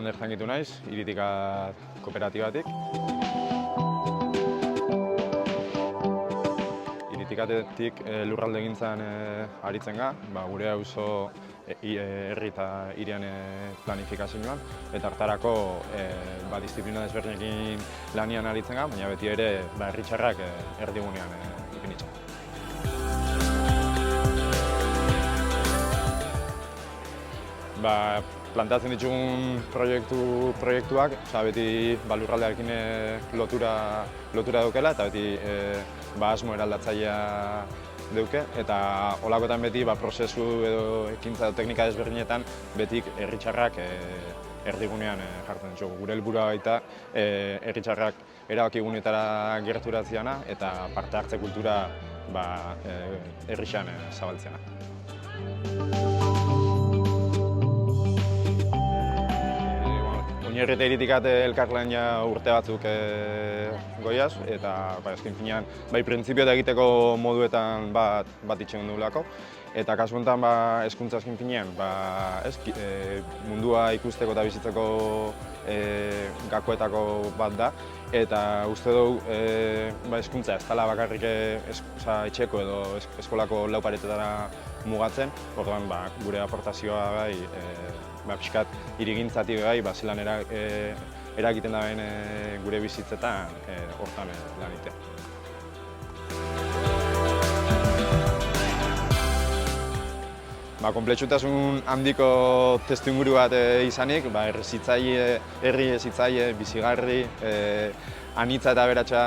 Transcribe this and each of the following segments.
Ander Zangitu naiz, Iritika kooperatibatik. Iritikatik lurraldegintzan aritzen ga, gure auzo herri eta hirian planifikazioan, eta hartarako disiplina desberdinekin lanian aritzen ga, baina beti ere herri txarrak erdigunean ipinitzen. Plantatzen ditugun proiektuak, beti lurraldearekin lotura daukela eta beti asmo eraldatzailea dauke, eta holakotan beti prozesu edo ekintza edo teknika desberdinetan beti herri txarrak erdigunean jartzen ditugu. Gure helburua baita herri txarrak erabakigunetara gerturatzeana eta parte hartze kultura herrixan zabaltzeana. Oinarri eta Iritikak elkarlan urte batzuk goiaz, eta azken finean printzipioa egiteko moduetan bat itxen dugulako. Eta kasu honetan hezkuntza azken finean mundua ikusteko eta bizitzeko gakoetako bat da. Eta uste dugu hezkuntza ez dela bakarrik etxeko edo eskolako lau paretetara mugatzen. Orduan gure aportazioa pixkat hirigintzatik zelan eragiten daben gure bizitzetan hortan lan egitea. Konplexutasun handiko testuinguru bat izanik, herri hezitzaile, bizigarri, anitza eta aberatsa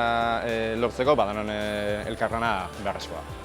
lortzeko, danon elkarlana beharrezkoa.